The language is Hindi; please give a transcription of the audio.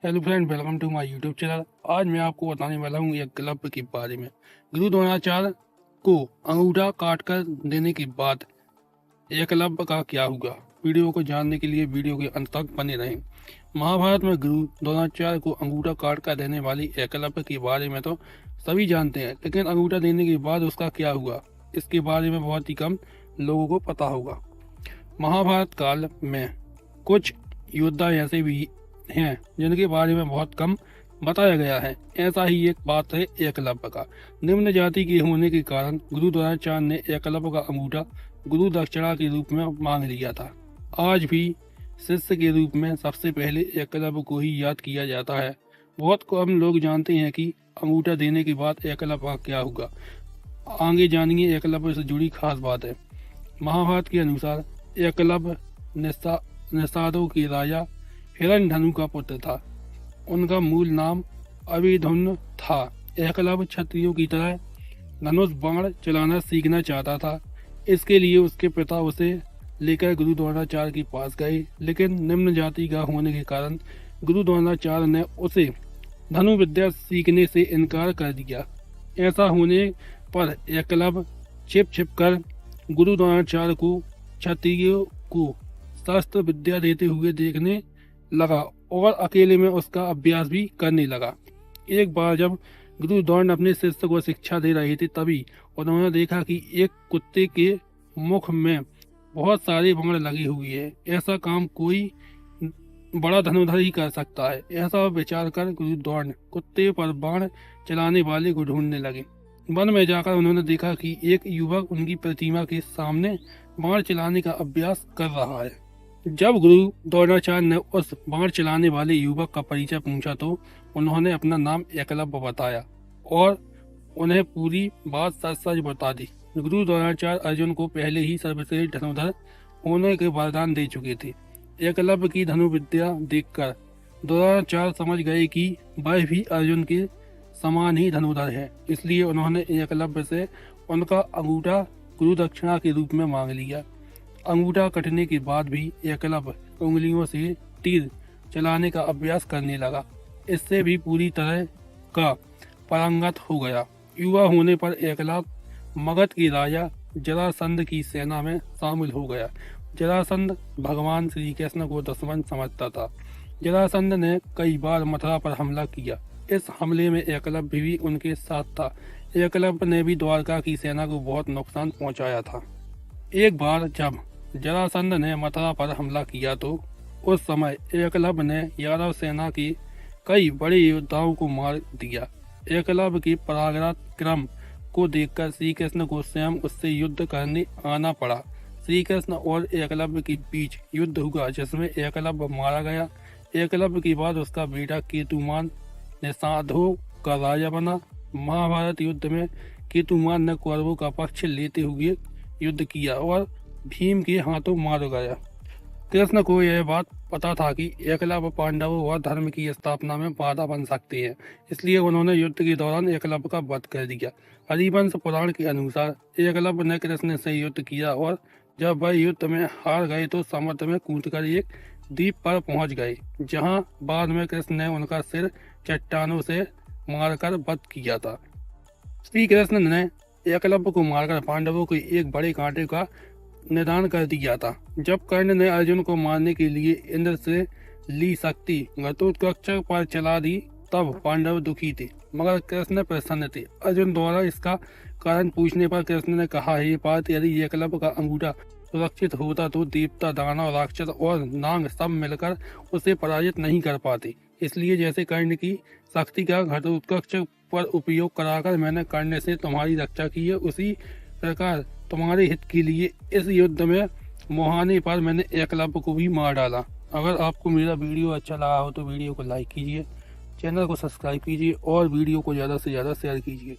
Hello friend, welcome to my YouTube channel. आज मैं आपको बताने वाला हूँ एक क्लब के बारे में। गुरु द्रोणाचार्य को अंगूठा काट कर देने के बाद एकलव्य का क्या हुआ। वीडियो को जानने के लिए वीडियो के अंत तक बने रहें। महाभारत में गुरु द्रोणाचार्य को अंगूठा काट कर देने वाली एकलव्य के बारे में तो सभी जानते हैं, लेकिन अंगूठा देने के बाद उसका क्या हुआ, इसके बारे में बहुत ही कम लोगों को पता होगा। महाभारत काल में कुछ योद्धा ऐसे भी हैं जिनके बारे में बहुत कम बताया गया है। ऐसा ही एक बात है एकलव्य का। निम्न जाति के होने के कारण गुरु द्रोणाचार्य ने एकलव्य का अंगूठा गुरु दक्षिणा के रूप में मांग लिया था। आज भी शिष्य के रूप में सबसे पहले एकलव्य को ही याद किया जाता है। बहुत कम लोग जानते हैं कि अंगूठा देने के बाद एकलव्य का क्या हुआ। आगे जानिए एकलव्य से जुड़ी खास बात है। महाभारत के अनुसार एकलव्य निषादों के राजा हिरण्यधनु का पुत्र था। उनका मूल नाम अभिधुम्न था। एकलव्य क्षत्रियों की तरह धनुष बाण चलाना सीखना चाहता था। इसके लिए उसके पिता उसे लेकर गुरु द्रोणाचार्य के पास गए, लेकिन निम्न जाति का होने के कारण गुरु द्रोणाचार्य ने उसे धनु विद्या सीखने से इनकार कर दिया। ऐसा होने पर एकलव्य छिप छिप कर गुरु द्रोणाचार्य को क्षत्रियों को शस्त्र विद्या देते हुए देखने लगा और अकेले में उसका अभ्यास भी करने लगा। एक बार जब गुरु द्रोण अपने शिष्य को शिक्षा दे रहे थे, तभी उन्होंने देखा कि एक कुत्ते के मुख में बहुत सारे बाण लगे हुए हैं। ऐसा काम कोई बड़ा धनुर्धर ही कर सकता है। ऐसा विचार कर गुरु द्रोण कुत्ते पर बाण चलाने वाले को ढूंढने लगे। वन में जाकर उन्होंने देखा कि एक युवक उनकी प्रतिमा के सामने बाण चलाने का अभ्यास कर रहा है। जब गुरु द्रोणाचार्य ने उस बाण चलाने वाले युवक का परिचय पूछा तो उन्होंने अपना नाम एकलव्य बताया और उन्हें पूरी बात सच सच बता दी। गुरु द्रोणाचार्य अर्जुन को पहले ही सर्वश्रेष्ठ धनुर्धर होने के वरदान दे चुके थे। एकलव्य की धनु विद्या देखकर द्रोणाचार्य समझ गए कि वह भी अर्जुन के समान ही धनुर्धर है। इसलिए उन्होंने एकलव्य से उनका अंगूठा गुरु दक्षिणा के रूप में मांग लिया। अंगूठा कटने के बाद भी एकलव्य उंगलियों से तीर चलाने का अभ्यास करने लगा। इससे भी पूरी तरह का पारंगत हो गया। युवा होने पर एकलव्य मगध के राजा जरासंध की सेना में शामिल हो गया। जरासंध भगवान श्री कृष्ण को दुश्मन समझता था। जरासंध ने कई बार मथुरा पर हमला किया। इस हमले में एकलव्य भी उनके साथ था। एकलव्य ने भी द्वारका की सेना को बहुत नुकसान पहुंचाया था। एक बार जब जरासंध ने मथुरा पर हमला किया तो उस समय एकलव्य ने यादव सेना के कई बड़े योद्धाओं को मार दिया। एकलव्य के पराक्रम को देखकर श्री कृष्ण को स्वयं उससे युद्ध करने आना पड़ा। श्री कृष्ण और एकलव्य के बीच युद्ध हुआ, जिसमें एकलव्य मारा गया। एकलव्य के बाद उसका बेटा केतुमान निषादों का राजा बना। महाभारत युद्ध में केतुमान ने कौरवों का पक्ष लेते हुए युद्ध किया और भीम के हाथों मारा गया। कृष्ण को यह बात पता था कि एकलव्य पांडवों और धर्म की स्थापना में बाधा बन सकते हैं, इसलिए उन्होंने युद्ध के दौरान एकलव्य का वध कर दिया। हरिवंश पुराण के अनुसार एकलव्य ने कृष्ण से युद्ध किया और जब वह युद्ध में हार गए तो समुद्र में कूदकर एक द्वीप पर पहुंच गए, जहां बाद में कृष्ण ने उनका सिर चट्टानों से मारकर वध किया था। श्री कृष्ण ने एकलव्य को मारकर पांडवों के एक बड़े कांटे का निदान कर दिया था। जब कर्ण ने अर्जुन को मारने के लिए इंद्र से ली शक्ति घटोत्कच पर चला दी, तब पांडव दुखी थे मगर कृष्ण प्रसन्न थे। अर्जुन द्वारा इसका कारण पूछने पर कृष्ण ने कहा, हे पार्थ, यदि एकलव्य का अंगूठा सुरक्षित होता तो देवता, दानव, राक्षस और नाग सब मिलकर उसे पराजित नहीं कर पाते। इसलिए जैसे कर्ण की शक्ति का घटोत्कच पर उपयोग कराकर मैंने कर्ण से तुम्हारी रक्षा की है, उसी प्रकार तुम्हारे हित के लिए इस युद्ध में मुहाने पर मैंने एकलव्य को भी मार डाला। अगर आपको मेरा वीडियो अच्छा लगा हो तो वीडियो को लाइक कीजिए, चैनल को सब्सक्राइब कीजिए और वीडियो को ज़्यादा से ज़्यादा शेयर कीजिए।